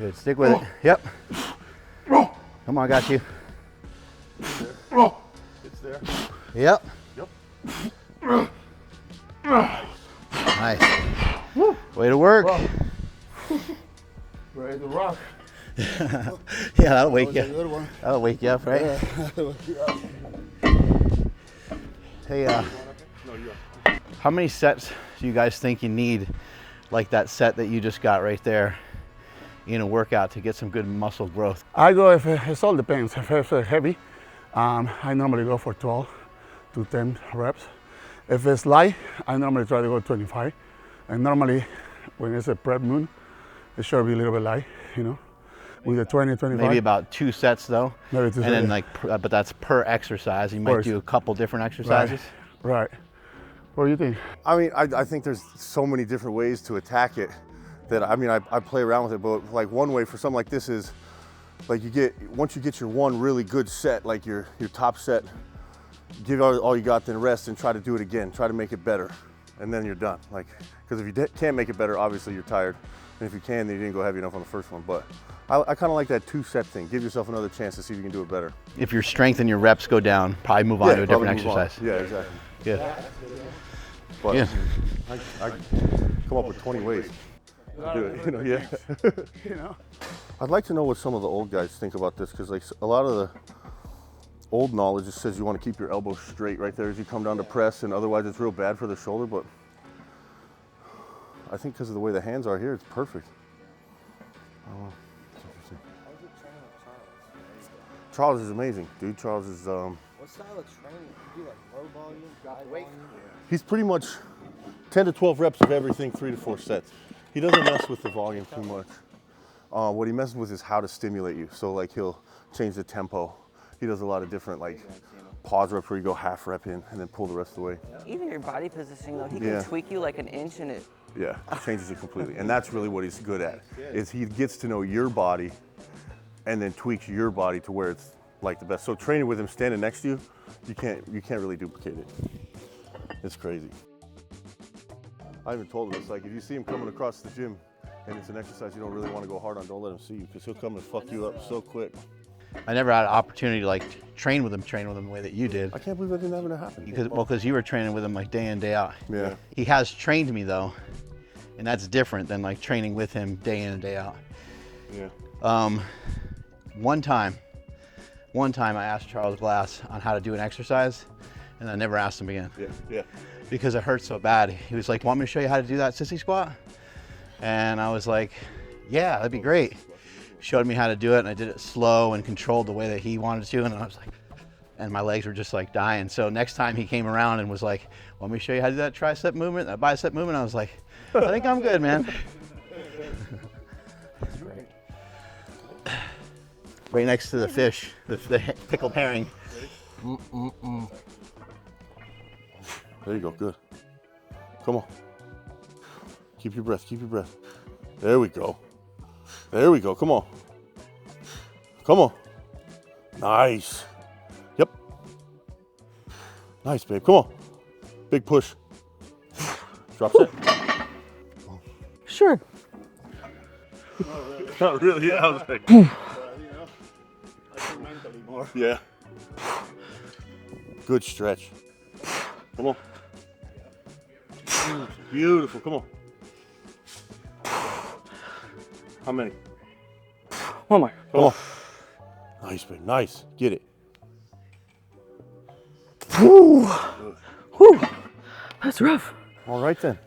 Good, stick with it. Yep. Come on, I got you. It's there. Yep. Yep. Nice. Way to work. Ready to rock. Yeah, that'll wake you. Good one. That'll wake you up, right? Hey, how many sets do you guys think you need, like that set that you just got right there, in a workout to get some good muscle growth? I go if it all depends. If it's heavy, I normally go for 12 to 10 reps. If it's light, I normally try to go 25. And normally, when it's a prep moon, it should be a little bit light, you know, with the 20, 25. Maybe about 2 sets though. Maybe 2 and then sets. like, but that's per exercise. You might do a couple different exercises. Right. What do you think? I mean, I think there's so many different ways to attack it that, I mean, I play around with it, but like one way for something like this is, like once you get your one really good set, like your top set, give all you got, then rest and try to do it again. Try to make it better, and then you're done. Like, because if you can't make it better, obviously you're tired. And if you can, then you didn't go heavy enough on the first one. But I kind of like that 2-set thing. Give yourself another chance to see if you can do it better. If your strength and your reps go down, probably move on to a different exercise. Yeah, exactly. Good. But Yeah. I come up with 20 ways to do it, you know, yeah. You know? I'd like to know what some of the old guys think about this, because like a lot of the old knowledge just says you want to keep your elbows straight right there as you come down to press, and otherwise it's real bad for the shoulder, but I think because of the way the hands are here, it's perfect. It's interesting. Charles is amazing, dude. Charles is What style of training? You do like low volume, high volume? he's pretty much 10 to 12 reps of everything, 3 to 4 sets. He doesn't mess with the volume too much. What he messes with is how to stimulate you. So like he'll change the tempo. He does a lot of different like pause reps where you go half rep in and then pull the rest of the way. Even your body positioning though, he Yeah. can tweak you like an inch and it. Yeah, changes it completely. And that's really what he's good at, is he gets to know your body and then tweaks your body to where it's like the best. So training with him standing next to you, you can't really duplicate it. It's crazy. I even told him, it's like if you see him coming across the gym and it's an exercise you don't really want to go hard on, don't let him see you, because he'll come and fuck you up so quick. I never had an opportunity to like train with him the way that you did. I can't believe that didn't ever happen. Because you were training with him like day in, day out. Yeah. He has trained me though, and that's different than like training with him day in and day out. Yeah. One time I asked Charles Glass on how to do an exercise, and I never asked him again. Yeah. Because it hurt so bad. He was like, "Want me to show you how to do that sissy squat?" And I was like, "Yeah, that'd be great." Showed me how to do it, and I did it slow and controlled the way that he wanted to, and I was like, and my legs were just like dying. So next time he came around and was like, "Want me to show you how to do that tricep movement, that bicep movement?" I was like, "I think I'm good, man." Right next to the fish, the pickled herring. There you go, good. Come on. Keep your breath, There we go. Come on. Nice. Yep. Nice, babe, come on. Big push. Drop set. Sure. Not really, yeah, I was like. Yeah. Good stretch. Come on. Beautiful, come on. How many? One more. Come on. Nice, babe, nice. Get it. Whew. Whew. That's rough. All right then.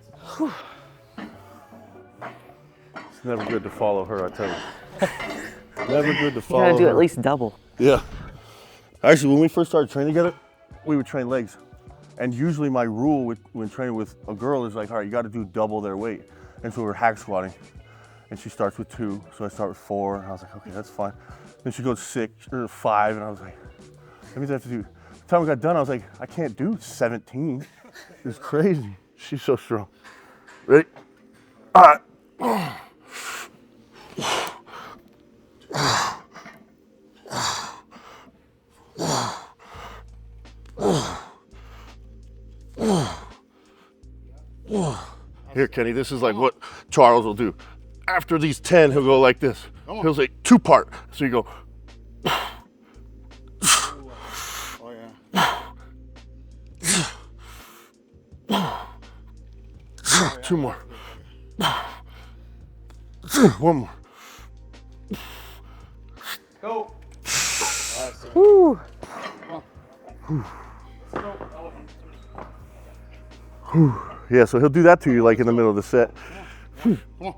It's never good to follow her, I tell you. Never good to You follow gotta do her. at least double. Yeah. Actually, when we first started training together, we would train legs. And usually my rule when training with a girl is like, all right, you got to do double their weight. And so we were hack squatting. And she starts with 2, so I start with 4. And I was like, okay, that's fine. Then she goes 6 or 5, and I was like, that means I have to do. By the time we got done, I was like, I can't do 17. It's crazy. She's so strong. Ready? All right. Here, Kenny, this is like what Charles will do. after these 10, he'll go like this. He'll say 2-part. So you go. Oh yeah. 2 more. 1 more. Go. Woo. Yeah, so he'll do that to you like in the middle of the set. Come on.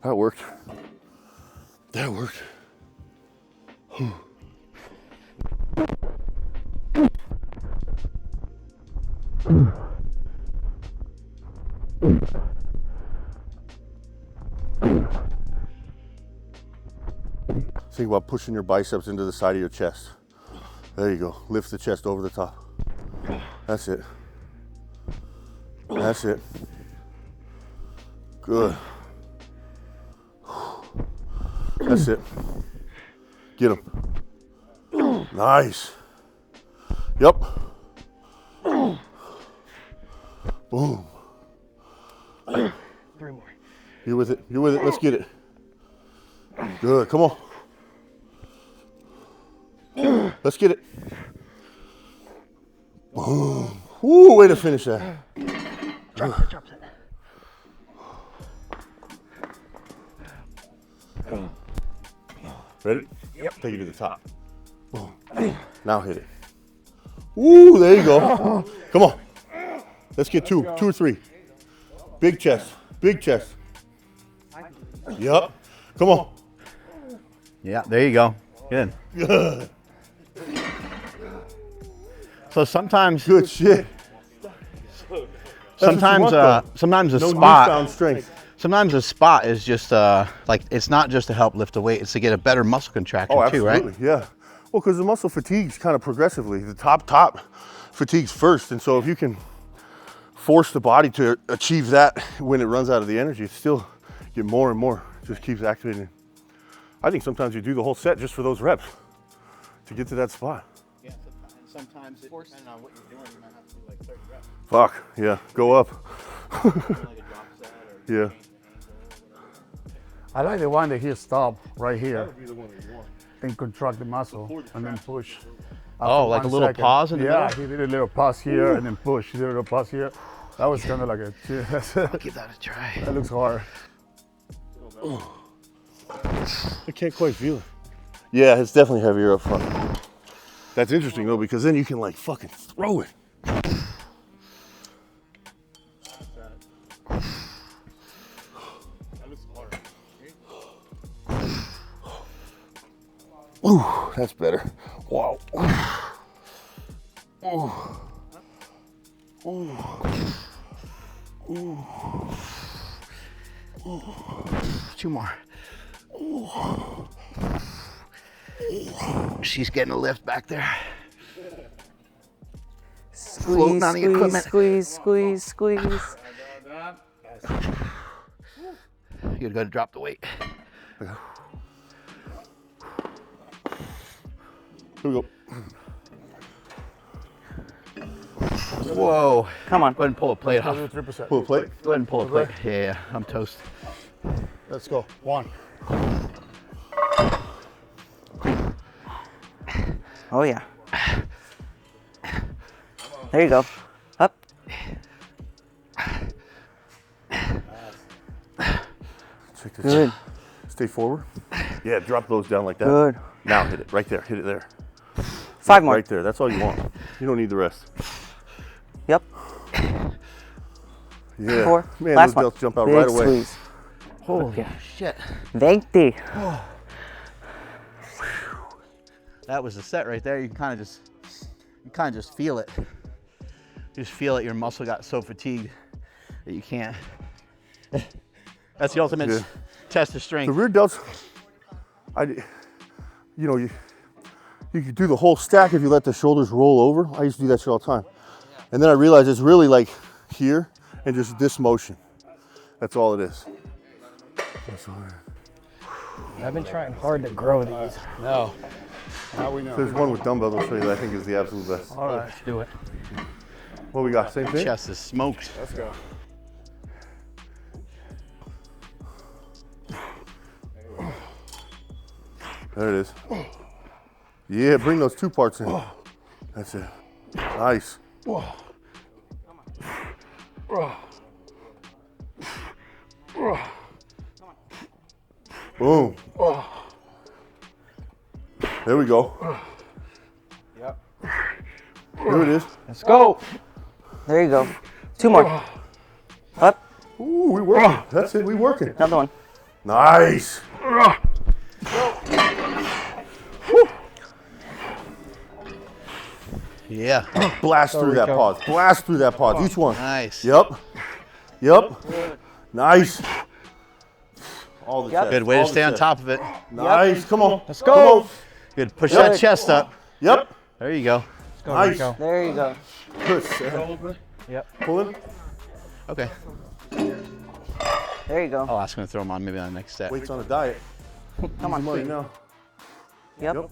That worked. That worked. Think about pushing your biceps into the side of your chest. There you go. Lift the chest over the top. That's it. That's it. Good. That's it. Get him. Nice. Yep. Boom. 3 more. You're with it. You're with it. Let's get it. Good. Come on. Let's get it. Boom. Woo, way to finish that. Drop that. Ready? Yep. Take it to the top. Boom. Now hit it. Woo, there you go. Come on. Let's get 2 or 3. Big chest. Big chest. Yep. Come on. Yeah, there you go. Good. Good. So sometimes, Good shit. sometimes a No spot, newfound strength. sometimes a spot is just like, it's not just to help lift the weight, it's to get a better muscle contraction Oh, too, absolutely. right? Yeah. Well, because the muscle fatigues kind of progressively. The top fatigues first, and so if you can force the body to achieve that when it runs out of the energy, it still get more and more. It just keeps activating. I think sometimes you do the whole set just for those reps to get to that spot. Yeah, sometimes depending on what you're doing, you might have to do like 30 reps. Fuck, yeah, go up. Yeah. I like the one that he stopped right here and contract the muscle and then push. Oh, After like a 1 little second. pause in the Yeah, middle? he did a little pause here and then push. He did a little pause here. That was kind of like a, I'll give that a try. that looks hard. I can't quite feel it. Yeah, it's definitely heavier up front. That's interesting though, because then you can like fucking throw it. Ooh, that's better. Wow. Ooh. Ooh. Ooh. 2 more. She's getting a lift back there. Floating on the equipment. Squeeze. You're gonna drop the weight. Here we go. Whoa. Come on. Go ahead and pull a plate off. 3%. Pull a plate. Go ahead and pull a plate. Yeah, I'm toast. Let's go. 1. Oh yeah. There you go. Up. Check this Good. out. Stay forward. Yeah, drop those down like that. Good. Now hit it. Right there. Hit it there. 5 more. Right there. That's all you want. You don't need the rest. Yep. Yeah. 4. Man, Last those one. belts jump out Big right away. squeeze. Holy shit. 20. That was the set right there. You can kind of just feel it. You just feel it. Your muscle got so fatigued that you can't. That's the ultimate test of The strength. rear delts, You could do the whole stack if you let the shoulders roll over. I used to do that shit all the time. And then I realized it's really like here and just this motion. That's all it is. I've been trying hard to grow these. No. Now we know. There's one with dumbbells I'll show you that I think is the absolute best. All right. Let's do it. What we got? Same thing? Chest is smoked. Let's go. There it is. Yeah, bring those two parts in. That's it. Nice. Boom. There we go. Yep. Here it is. Let's go. There you go. 2 more. Up. Ooh, we working. That's it, we working. Another one. Nice. Yeah. Blast through that Rico. pause. Blast through that pause. Each one. Nice. Yep. Yep. Nice. All the Yep. chest. Good way all to the stay on chest. top of it. Nice. Come on. Let's Come go. on. Good. Push Good. that chest up. Yep. There you go. Let's go, Nice. Rico. There you go. Good. Set. Yep. Pulling. Okay. There you go. I'll ask him to throw them on maybe on the next set. Weights on a diet. Come on. Money now. Yep. Yep.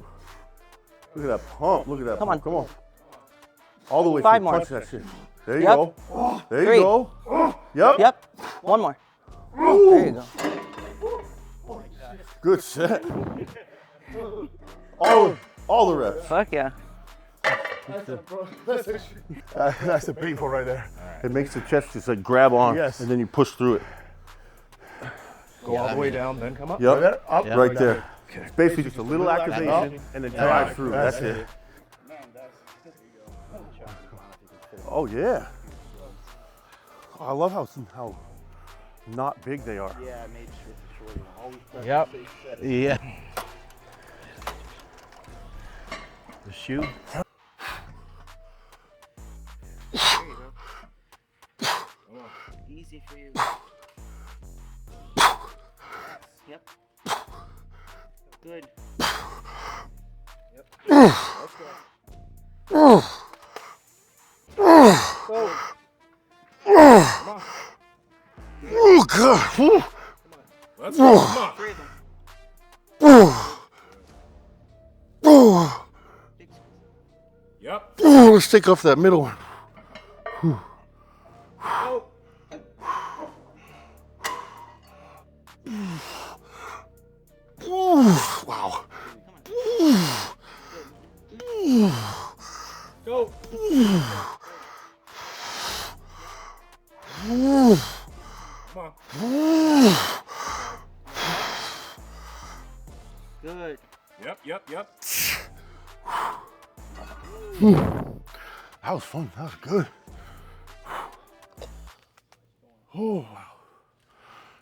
Look at that pump. Look at that Come pump. on. Come on. All the way 5 through. more. Punch that shit. There you Yep. go. There 3. you go. Yep. Yep. 1 more. There you go. Good set. All the reps. Fuck yeah. That's the painful right there. It makes the chest just like grab on. Yes. And then you push through it. Go all the way down, then come up. Yep. There, up. Yeah. Right there. It's basically just a little activation and then drive through. That's it. Oh yeah. I love how not big they are. Yeah, I made sure. Yep. Yeah. The shoe. Easy for you. Yep. Good. Oh god. Let's go. Come on. 3 of them. Yep. Let's take off that middle one. Wow. Go. Come on. Good. Yep. That was fun. That was good. Oh wow.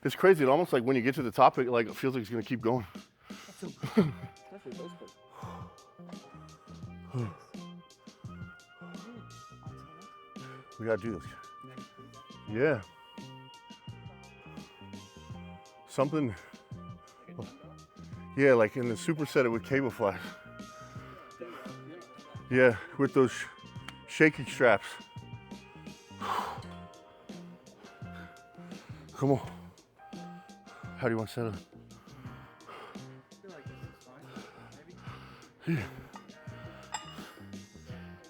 It's crazy. It almost like when you get to the top, it like feels like it's gonna keep going. We gotta do this. Yeah. Something. Yeah, like in the superset it with cable flash. Yeah, with those shaky straps. Come on. How do you want to set it? Yeah.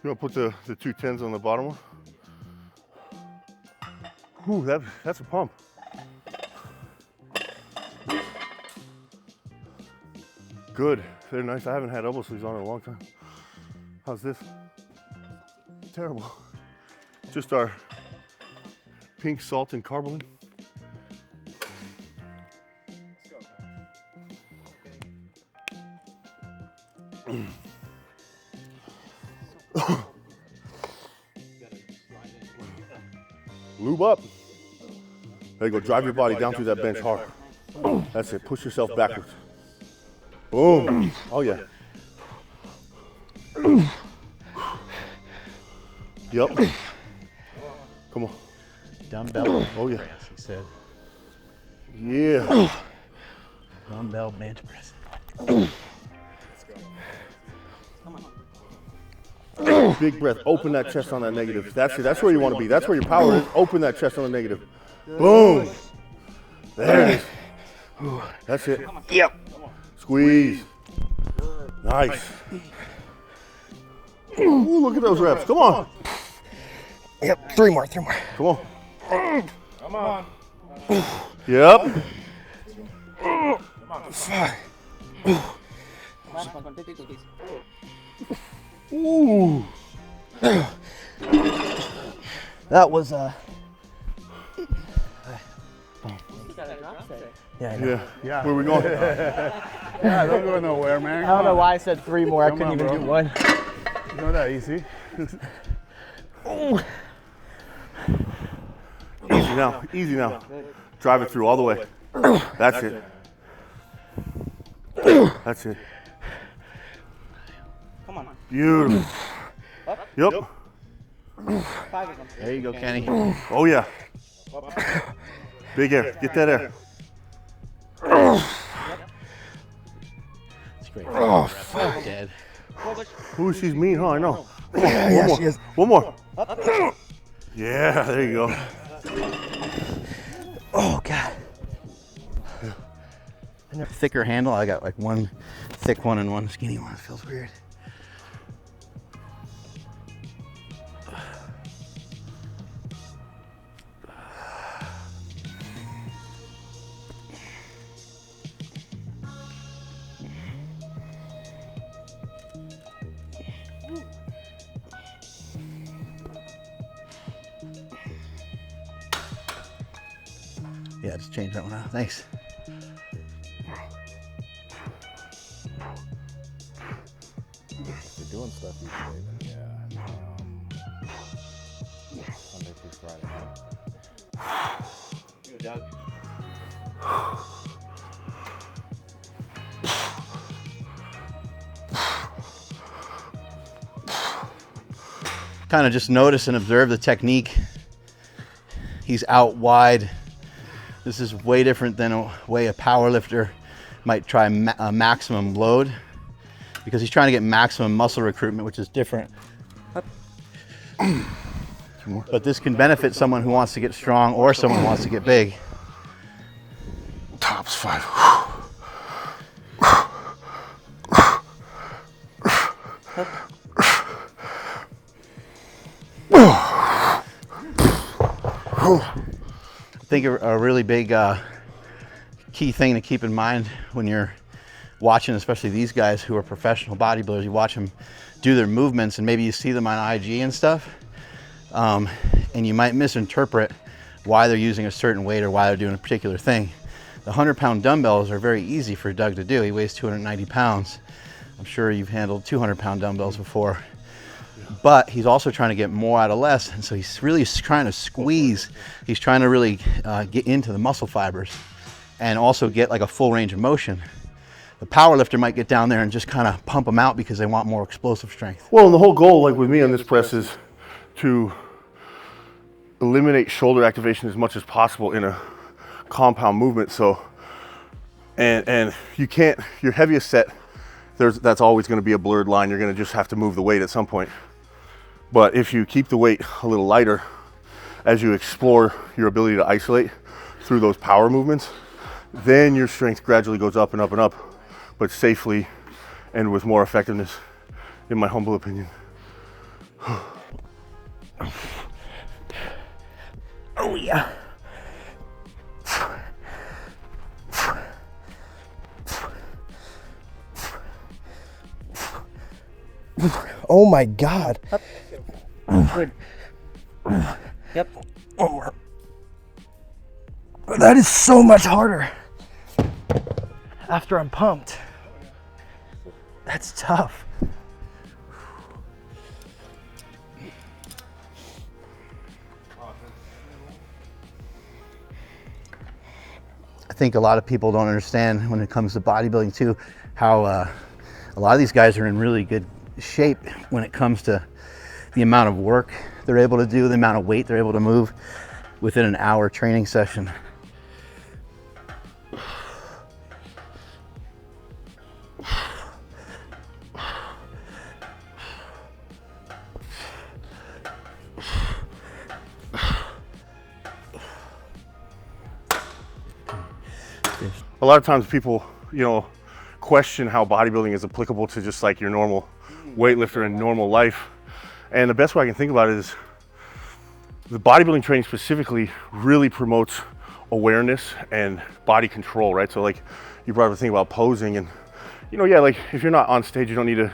You want to put the 210s on the bottom one? Ooh, that's a pump. Good. They're nice. I haven't had elbow sleeves on in a long time. How's this? Terrible. Just our pink salt and carbolene. Lube up. There you go. Drive your body down through that bench hard. That's it. Push yourself backwards. Boom. Oh yeah. Yep. Come on. Dumbbell. Oh yeah. Press, he said. Yeah. Dumbbell bench press. Big breath. Open that chest on that negative. That's it. That's where you want to be. That's where your power is. Open that chest on the negative. Boom. There it is. That's it. Yep. Squeeze. Nice. Ooh, look at those reps. Come on. Yep. 3 more. Come on. Come on. Yep. Ooh. That was Yeah, I know. Yeah. Yeah. Where are we going? Yeah, don't go nowhere, man. I don't know why I said 3 more. I Come couldn't on, even bro. do 1. It's not that easy. Easy now. Easy now. Drive it through all the way. That's it. That's it. Come on. Beautiful. Yep. 5 of them. There you go, Kenny. Oh yeah. Big air. Get that air. It's great. Oh, fuck. Dead. Ooh, she's mean, huh? I know. Yeah, she is. One more. Yeah, there you go. Oh, God. Thicker handle. I got like one thick one and one skinny one. It feels weird. Yeah, just change that one out. Thanks. You're doing stuff each day, then yeah. Sunday through Friday. Go, Doug. Kind of just notice and observe the technique. He's out wide. This is way different than a way a power lifter might try a maximum load, because he's trying to get maximum muscle recruitment, which is different. But this can benefit someone who wants to get strong or someone who wants to get big. Tops 5. I think a really big key thing to keep in mind when you're watching, especially these guys who are professional bodybuilders, you watch them do their movements and maybe you see them on IG and stuff, and you might misinterpret why they're using a certain weight or why they're doing a particular thing. The 100-pound dumbbells are very easy for Doug to do. He weighs 290 pounds. I'm sure you've handled 200-pound dumbbells before. But he's also trying to get more out of less, and so he's really trying to squeeze. He's trying to really get into the muscle fibers and also get like a full range of motion. The power lifter might get down there and just kind of pump them out because they want more explosive strength. Well, and the whole goal, like with me on this press, is to eliminate shoulder activation as much as possible in a compound movement. So, and you can't, your heaviest set, that's always going to be a blurred line. You're going to just have to move the weight at some point. But if you keep the weight a little lighter, as you explore your ability to isolate through those power movements, then your strength gradually goes up and up and up, but safely and with more effectiveness, in my humble opinion. Oh, yeah. Oh my God. Good. Yep. One more. That is so much harder after I'm pumped. That's tough. I think a lot of people don't understand when it comes to bodybuilding too, how a lot of these guys are in really good shape when it comes to the amount of work they're able to do, the amount of weight they're able to move within an hour training session. a lot of times people, you know, question how bodybuilding is applicable to just like your normal weightlifter and normal life. And the best way I can think about it is the bodybuilding training specifically really promotes awareness and body control, right? So like you brought up the thing about posing, and you know, yeah, like if you're not on stage, you don't need to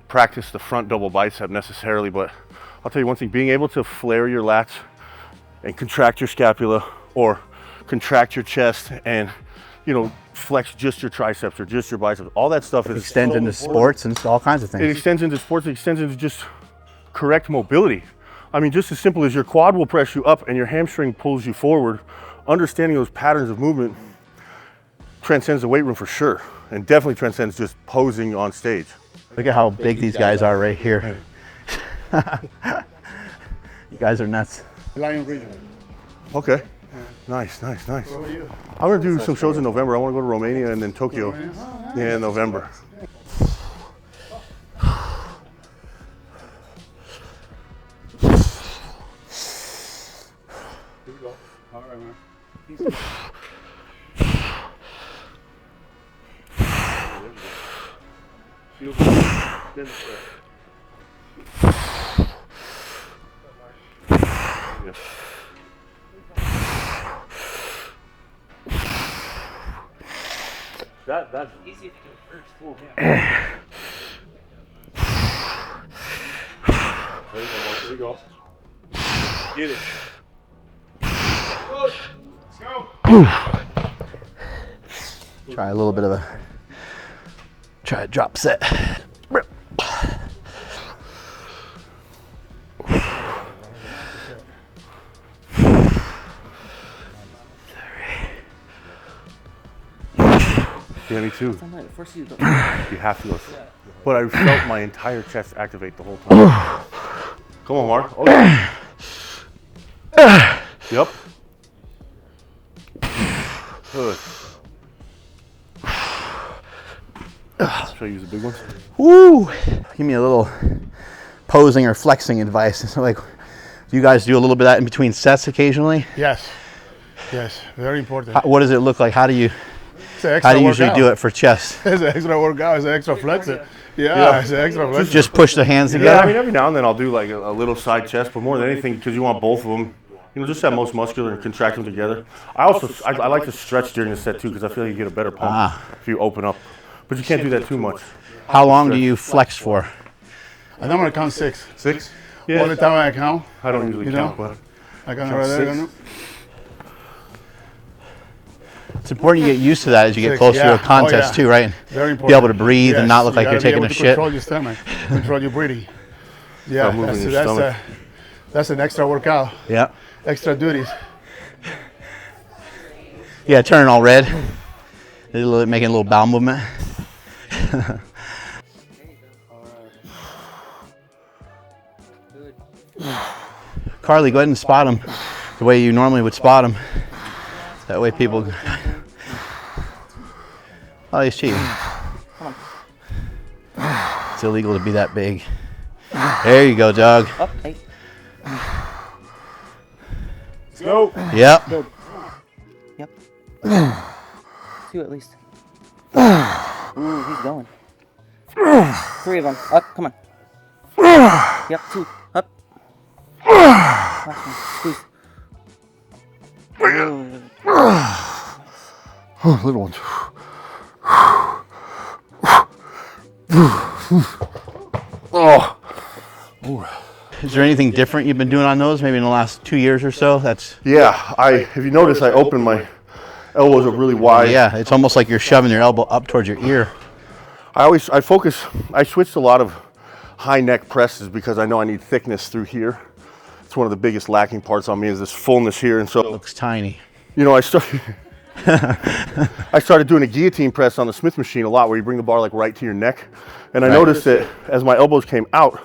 practice the front double bicep necessarily, but I'll tell you one thing, being able to flare your lats and contract your scapula, or contract your chest and, you know, flex just your triceps or just your biceps, all that stuff is Extends into sports and all kinds of it things. extends into sports, it extends into just correct mobility. I mean, just as simple as your quad will press you up and your hamstring pulls you forward, understanding those patterns of movement transcends the weight room for sure, and definitely transcends just posing on stage. Look at how big these guys are right here. You guys are nuts. Lion region. Okay. Nice, nice, nice. I'm gonna do some shows in November. I wanna go to Romania and then Tokyo. Yeah, in November. All right, man. That's Easy if you go first. There you go. Get it. Let's go. Try a little bit of a drop set. Yeah, me too. First you You have to listen. But I felt my entire chest activate the whole time. Come on, Mark. Oh, yeah. Yep. Good. Should I use the big ones? Woo! Give me a little posing or flexing advice. So like, do you guys do a little bit of that in between sets occasionally? Yes. Yes. Very important. What does it look like? How do you It's an extra usually workout. do it for chest? It's an extra workout. It's an extra flexor. Yeah, it's an extra flexor. Just push the hands Yeah, together? I mean, every now and then I'll do like a little side chest, but more than anything, because you want both of them, you know, just have most muscular and contract them together. I like to stretch during the set too, because I feel like you get a better pump if you open up. But you can't do that too much. How long do you flex for? And I'm gonna count 6. 6? Yeah. All the time I count, I don't usually You know? count, but I count Count right there. 6. You know? It's important you get used to that as you get 6, closer to yeah. a contest Oh, yeah. too, right? Very important. Be able to breathe and not look like you you're gotta be taking able a to shit. Control your stomach. Control your breathing. Yeah, Start moving your stomach. That's an extra workout. Yeah. Extra duties. Yeah, turning all red. Making a little bowel movement. Carly, go ahead and spot him the way you normally would spot him. That way people... Oh, he's cheating. It's illegal to be that big. There you go, Doug. Up, hey. let's go. Yep. Build. Yep. 2 at least. Ooh, he's going. 3 of them. Up, come on. Yep, 2. Up. Last one. Squeeze. Oh, little ones. Oh. Is there anything different you've been doing on those, maybe in the last 2 years or so? That's Yeah, if you notice, I open my elbows up really wide. yeah. It's almost like you're shoving your elbow up towards your ear. I switched a lot of high neck presses because I know I need thickness through here. It's one of the biggest lacking parts on me is this fullness here, and so Looks tiny. you know I started doing a guillotine press on the Smith machine a lot, where you bring the bar like right to your neck, and I noticed that as my elbows came out,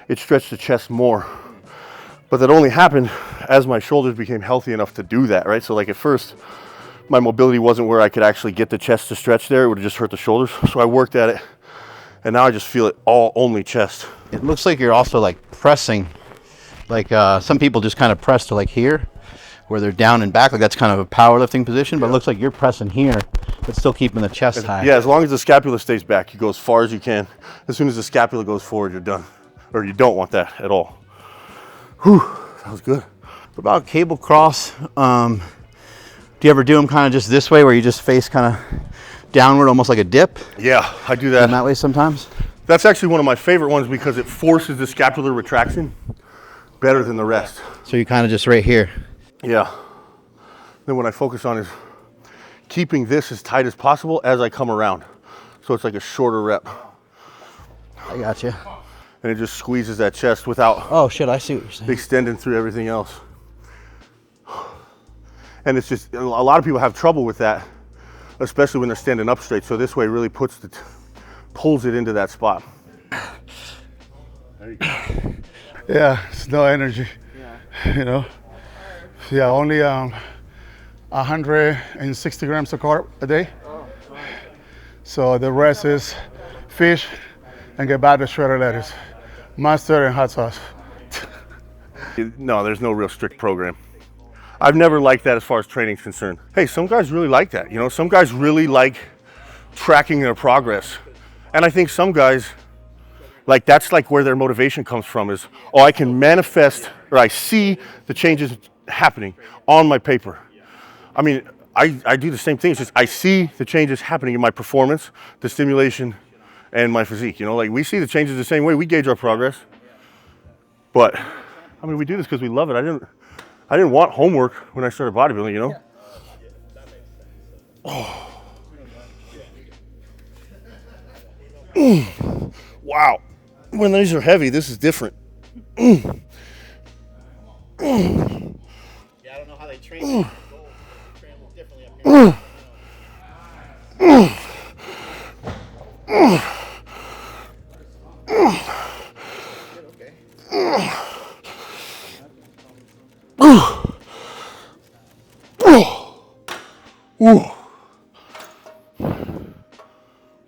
it stretched the chest more. But that only happened as my shoulders became healthy enough to do that, right? So like at first, my mobility wasn't where I could actually get the chest to stretch there. It would have just hurt the shoulders. So I worked at it, and now I just feel it only chest. It looks like you're also like pressing, like some people just kind of press to like here, where they're down and back, like that's kind of a powerlifting position, but it looks like you're pressing here but still keeping the chest high. Yeah, as long as the scapula stays back, you go as far as you can. As soon as the scapula goes forward, you're done. Or you don't want that at all. Whew, that was good. What about cable cross? Do you ever do them kind of just this way where you just face kind of downward, almost like a dip? Yeah, I do In that. that way sometimes? That's actually one of my favorite ones because it forces the scapular retraction better than the rest. So you kind of just right here. Yeah. Then what I focus on is keeping this as tight as possible as I come around. So it's like a shorter rep. I got you. And it just squeezes that chest without Oh shit, I see what you're saying. extending through everything else. And it's just, a lot of people have trouble with that, especially when they're standing up straight. So this way really pulls it into that spot. There you go. Yeah, it's no energy. You know. Yeah, only 160 grams of carb a day. So the rest is fish and get back to shredded lettuce, mustard and hot sauce. No, there's no real strict program. I've never liked that as far as training is concerned. Hey, some guys really like that. You know, some guys really like tracking their progress. And I think some guys, like that's like where their motivation comes from is, oh, I can manifest or I see the changes happening on my paper. I mean, I do the same thing. It's just I see the changes happening in my performance, the stimulation, and my physique. You know, like we see the changes the same way. We gauge our progress. But I mean, we do this because we love it. I didn't want homework when I started bodybuilding, you know? Oh. Wow. When these are heavy, this is different. Yeah, I don't know how they train. Train differently up here.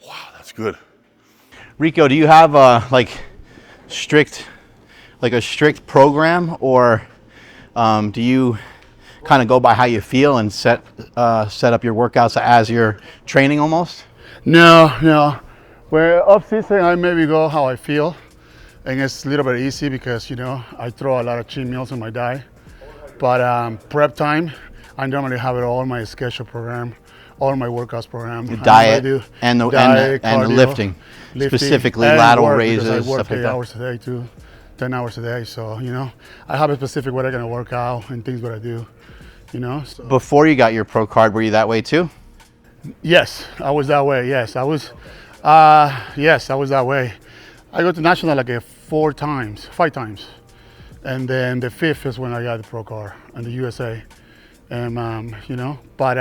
Wow, that's good. Rico, do you have a strict program, or do you kind of go by how you feel and set up your workouts as you're training almost? No. Where off season, I maybe go how I feel, and it's a little bit easy because you know I throw a lot of cheat meals in my diet. But prep time, I normally have it all in my schedule program, all my workouts program. The diet and the cardio, lifting, specifically lateral work, raises, I work stuff like 8 that. hours a day too, 10 hours a day. So you know, I have a specific what I'm gonna work out and things what I do. You know. So. Before you got your pro card, were you that way too? Yes, I was that way. Yes, I was. Yes, I was that way. I go to national like 5 times, and then the 5th is when I got the pro card in the USA. And you know, but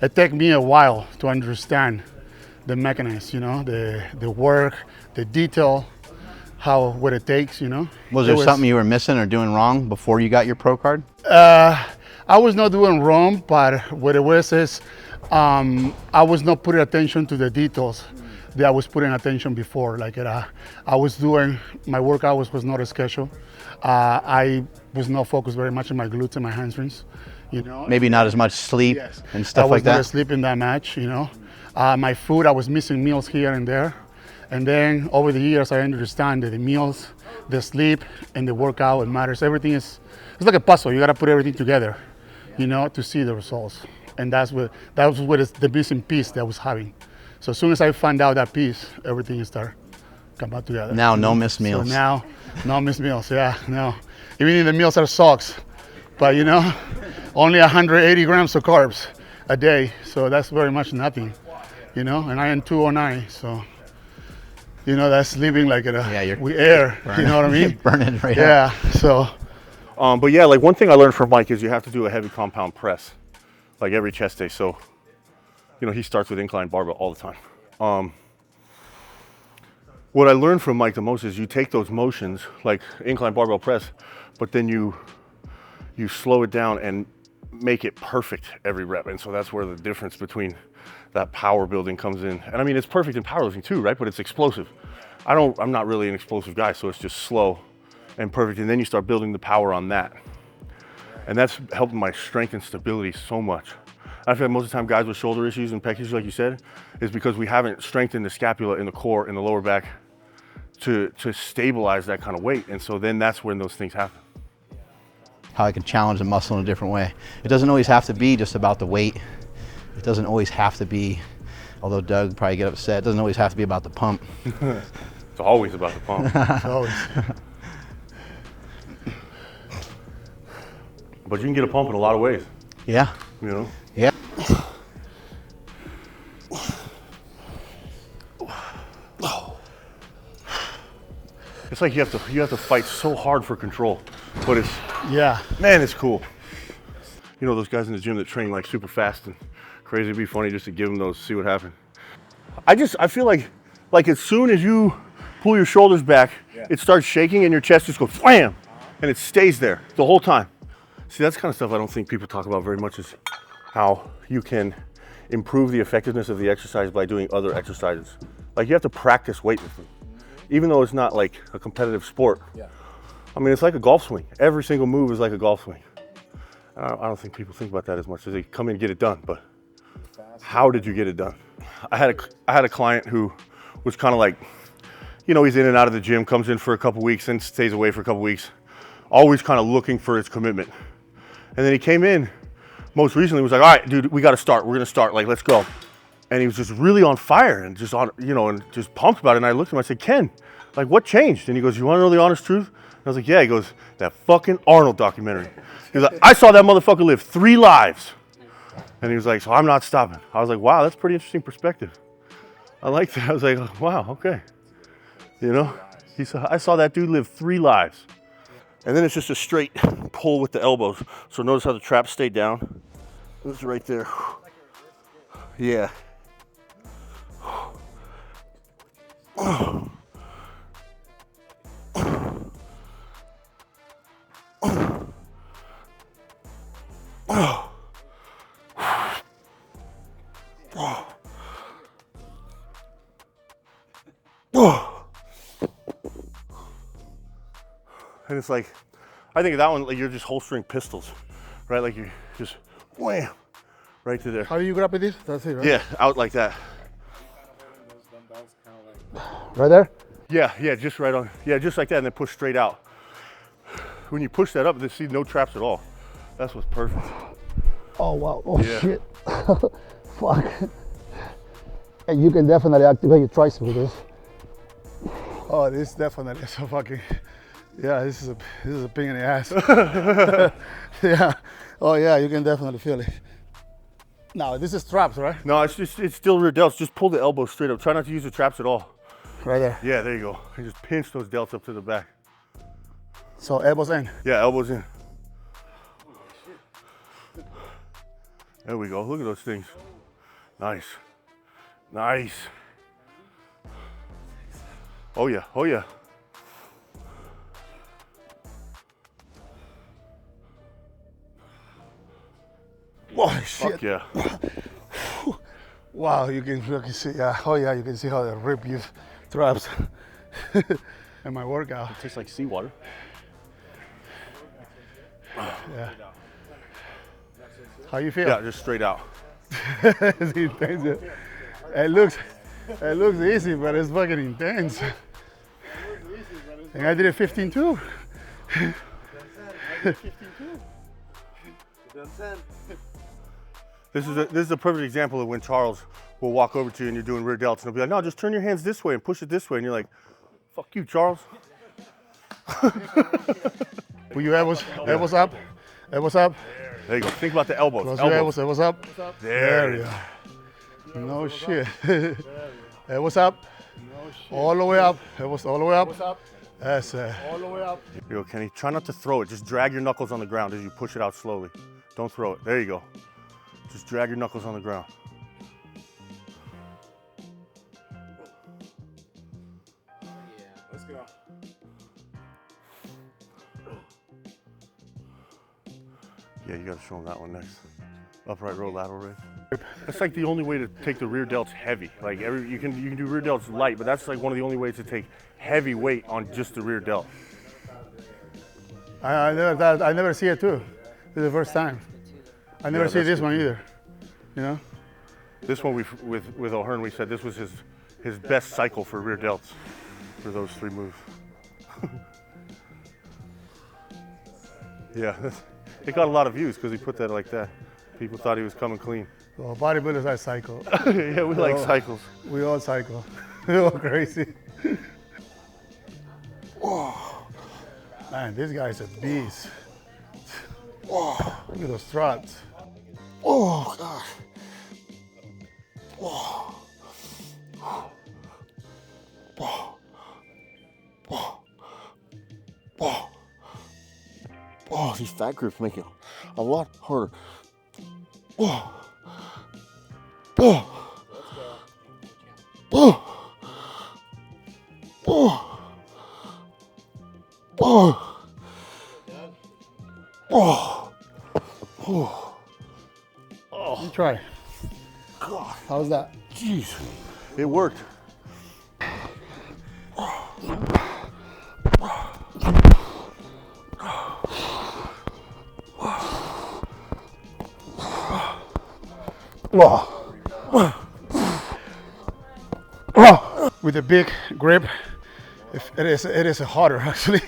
it took me a while to understand the mechanism. You know, the work, the detail, what it takes. You know. Was there something you were missing or doing wrong before you got your pro card? I was not doing wrong, but what it was is I was not putting attention to the details that I was putting attention before. Like I was doing my workout was not a schedule. I was not focused very much on my glutes and my hamstrings. You know, Maybe not as much sleep and stuff like I was that. not sleeping that much. You know, my food, I was missing meals here and there. And then over the years, I understand that the meals, the sleep, and the workout, it matters. Everything it's like a puzzle. You got to put everything together, you know, to see the results. And that was what is the missing piece that I was having. So as soon as I found out that piece, everything started come back together. Now, no missed meals. So now, no missed meals. Yeah, no. Even if the meals are sucks, but you know, only 180 grams of carbs a day. So that's very much nothing, you know. And I am 209, so. You know, that's living like with air, you know what I mean? Burning right Yeah, so. But yeah, like one thing I learned from Mike is you have to do a heavy compound press, like every chest day. So, you know, he starts with incline barbell all the time. What I learned from Mike the most is you take those motions, like incline barbell press, but then you slow it down and make it perfect every rep. And so that's where the difference between that power building comes in. And I mean, it's perfect in powerlifting too, right? But it's explosive. I'm not really an explosive guy, so it's just slow and perfect. And then you start building the power on that. And that's helped my strength and stability so much. I feel like most of the time guys with shoulder issues and pec issues, like you said, is because we haven't strengthened the scapula in the core, in the lower back to stabilize that kind of weight. And so then that's when those things happen. How I can challenge the muscle in a different way. It doesn't always have to be just about the weight. It doesn't always have to be, although Doug would probably get upset, it doesn't always have to be about the pump. It's always about the pump. Always. But you can get a pump in a lot of ways, Yeah. you know? Yeah. It's like you have to fight so hard for control, but it's, Yeah. man, it's cool. You know those guys in the gym that train like super fast and crazy, it'd be funny just to give them those, see what happens. I feel like as soon as you pull your shoulders back, it starts shaking and your chest just goes wham, and it stays there the whole time. See, that's the kind of stuff I don't think people talk about very much, is how you can improve the effectiveness of the exercise by doing other exercises. Like you have to practice weightlifting, even though it's not like a competitive sport. Yeah. I mean, it's like a golf swing. Every single move is like a golf swing. I don't think people think about that as much as they come in and get it done, but how did you get it done? I had a client who was kind of like, you know, he's in and out of the gym, comes in for a couple weeks and stays away for a couple weeks, always kind of looking for his commitment. And then he came in most recently, was like, all right, dude, we got to start. We're going to start. Like, let's go. And he was just really on fire and just on, you know, and just pumped about it. And I looked at him, I said, Ken, like, what changed? And he goes, you want to know the honest truth? And I was like, yeah. He goes, that fucking Arnold documentary. He was like, I saw that motherfucker live 3 lives. And he was like, so I'm not stopping. I was like, wow, that's pretty interesting perspective. I like that. I was like, wow, okay. You know, I saw that dude live 3 lives. And then it's just a straight pull with the elbows. So notice how the traps stay down. It's right there. Yeah. And it's like, I think of that one, like you're just holstering pistols, right? Like you just wham, right to there. How do you grab it? This? That's it, right? Yeah, out like that. Right there? Yeah, just right on. Yeah, just like that, and then push straight out. When you push that up, there's see no traps at all. That's what's perfect. Oh, wow. Oh, Yeah. shit. Fuck. And you can definitely activate your tricep with this. Oh, this definitely is a fucking, yeah, this is a pain in the ass. Yeah. Oh, yeah, you can definitely feel it. Now, this is traps, right? No, it's still rear delts. Just pull the elbow straight up. Try not to use the traps at all. Right there. Yeah, there you go. And just pinch those delts up to the back. So elbows in. Yeah, elbows in. There we go. Look at those things. Nice. Nice. Oh yeah, oh yeah. Oh, shit. Fuck yeah. Wow, you can see, oh yeah, you can see how the rip use traps in my workout. It tastes like seawater. Yeah. How you feel? Yeah, just straight out. It's intense. It looks easy, but it's fucking intense. And I did it 15 too. This is a perfect example of when Charles will walk over to you and you're doing rear delts and he'll be like, no, just turn your hands this way and push it this way. And you're like, fuck you, Charles. Put your elbows up, elbows up. There you go. Think about the elbows. Close your elbows, elbows up. There you go. No shit. Elbows up. All the way up. Elbows all the way up. That's it. All the way up. There you go, Kenny. Try not to throw it. Just drag your knuckles on the ground as you push it out slowly. Don't throw it. There you go. Just drag your knuckles on the ground. Let's go. Yeah, you gotta show them that one next. Upright row, lateral raise. That's like the only way to take the rear delts heavy. Like you can do rear delts light, but that's like one of the only ways to take heavy weight on just the rear delt. I never see it too. This is the first time. I never see this one either. You know? This one with O'Hearn, we said this was his best cycle for rear delts for those 3 moves. Yeah, it got a lot of views because he put that like that. People thought he was coming clean. Well, bodybuilders are cycle. Yeah, we like cycles. We all cycle. We all crazy. Whoa. Man, this guy's a beast. Whoa. Look at those struts. Oh gosh. Whoa. Whoa. Whoa. Whoa. Oh, these fat grips make it a lot harder. Whoa. Whoa. Whoa. Whoa. Whoa. Whoa. Whoa. You try. God. How's that? Jeez. It worked. With a big grip, it is harder actually.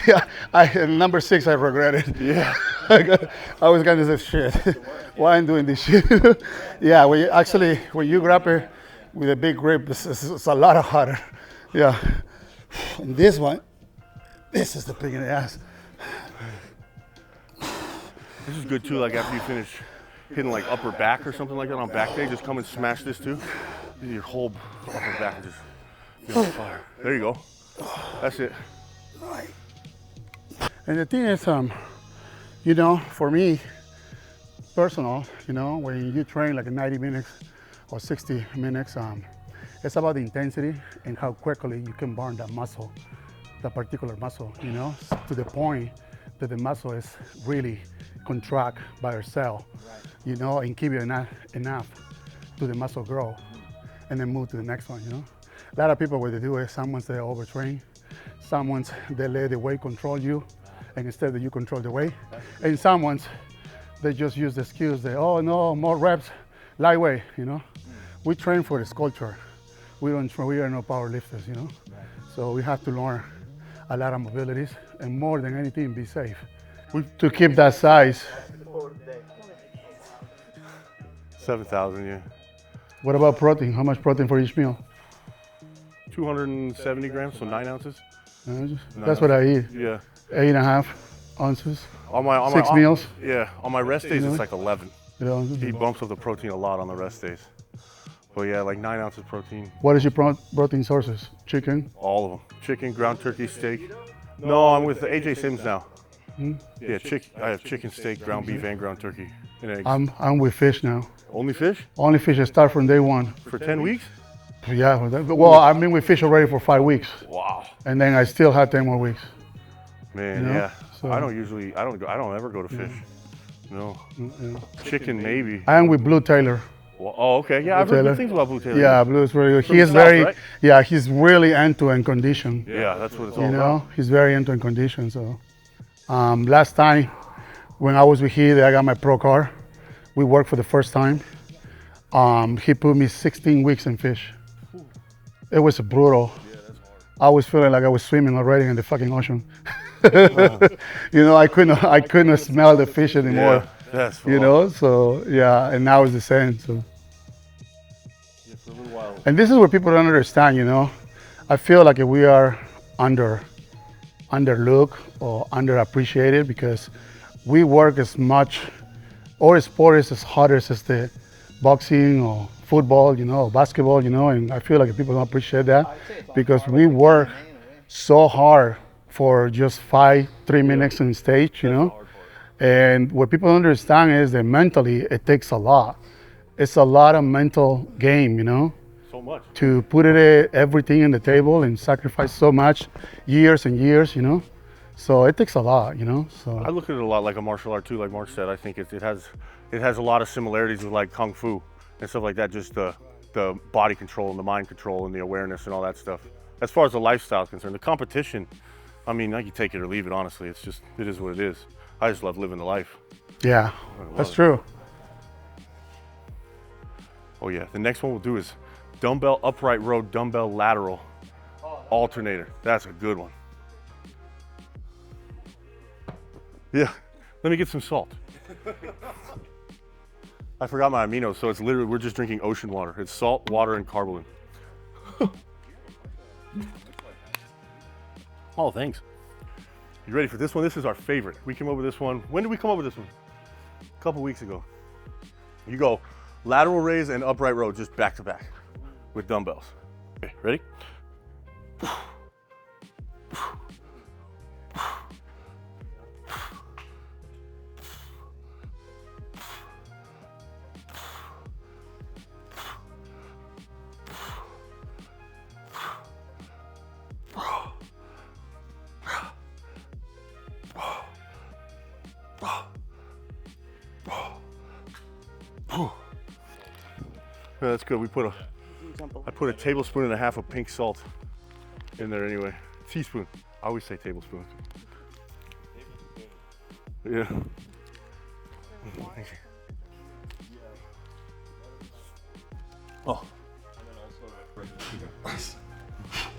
Yeah, number 6 I regret it. Yeah. I was kind of say shit. Why I'm doing this shit? Yeah, when you grab it with a big grip, it's a lot harder. Yeah. And this one, this is the pig in the ass. This is good too, like after you finish hitting like upper back or something like that on back day, just come and smash this too. Your whole upper back and just get on fire. There you go. That's it. And the thing is, you know, for me, personal, you know, when you train like 90 minutes or 60 minutes, it's about the intensity and how quickly you can burn that muscle, that particular muscle, you know, to the point that the muscle is really contract by itself, you know, and keep you enough to the muscle grow and then move to the next one, you know. A lot of people, what they do is someone's they overtrain, someone's they let the weight control you, and instead that you control the weight, and someone's they just use the skills, they, oh no, more reps, lightweight, you know. We train for the sculpture. We are no power lifters, you know. So we have to learn a lot of mobilities and more than anything, be safe. To keep that size. 7,000, yeah. What about protein? How much protein for each meal? 270 grams, so 9 ounces. That's what I eat. Yeah. 8.5 ounces. On 6 meals. Yeah, on my rest days, it's like 11. You He bumps up the protein a lot on the rest days. But yeah, like 9 ounces protein. What is your protein sources? Chicken? All of them. Chicken, ground turkey, steak. No, I'm with AJ Sims now. Yeah, I have chicken, steak, ground beef, and ground turkey, and eggs. I'm with fish now. Only fish? Only fish. I start from day one. For 10 weeks? Yeah. Well, I've been with fish already for 5 weeks. Wow. And then I still have 10 more weeks. Man, You know? yeah. So- I don't ever go to fish. No. Chicken maybe. I am with Blue Taylor. Well, oh, okay. Yeah, I've heard Taylor. good things about Blue Taylor. Yeah, Blue is very good. From He is the south, very, right? yeah, he's really end-to-end condition. Yeah, that's what it's all You know, about. he's very end-to-end condition. So, last time when I was with him, I got my pro car. We worked for the first time. He put me 16 weeks in fish. It was brutal. I was feeling like I was swimming already in the fucking ocean. You know, I couldn't smell the fish anymore. Yeah, that's You know, so yeah, and now it's the same. So. Yeah, for a little while. And this is what people don't understand, you know. I feel like we are underlooked or underappreciated because we work as much, our sport is as hard as the boxing or football, you know, or basketball, you know, and I feel like people don't appreciate that because we work so hard for just 3 minutes on stage, you know. And what people don't understand is that mentally it takes a lot. It's a lot of mental game, you know, So much. to put everything on the table and sacrifice so much, years and years, you know. So it takes a lot, you know. So I look at it a lot like a martial art too, like Mark said. I think it has a lot of similarities with like Kung Fu and stuff like that, just the body control and the mind control and the awareness and all that stuff. As far as the lifestyle is concerned, the competition, I mean, I can take it or leave it, honestly. It is what it is. I just love living the life. yeah, that's true. Oh yeah, the next one we'll do is dumbbell upright row, dumbbell lateral alternator. That's a good one. Yeah, let me get some salt. I forgot my aminos, so it's literally, we're just drinking ocean water. It's salt, water, and carbolene. Oh, thanks. You ready for this one? This is our favorite. We came up with this one. When did we come up with this one? A couple weeks ago. You go lateral raise and upright row just back to back with dumbbells. Okay, ready? Yeah, that's good. I put a tablespoon and a half of pink salt in there anyway. Teaspoon. I always say tablespoon. Yeah. Oh.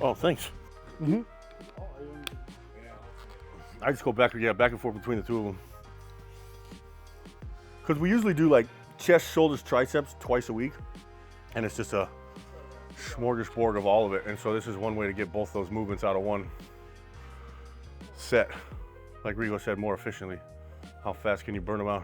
Oh, thanks. I just go back and forth between the two of them. Because we usually do like chest, shoulders, triceps twice a week. And it's just a smorgasbord of all of it. And so this is one way to get both those movements out of one set. Like Rico said, more efficiently. How fast can you burn them out?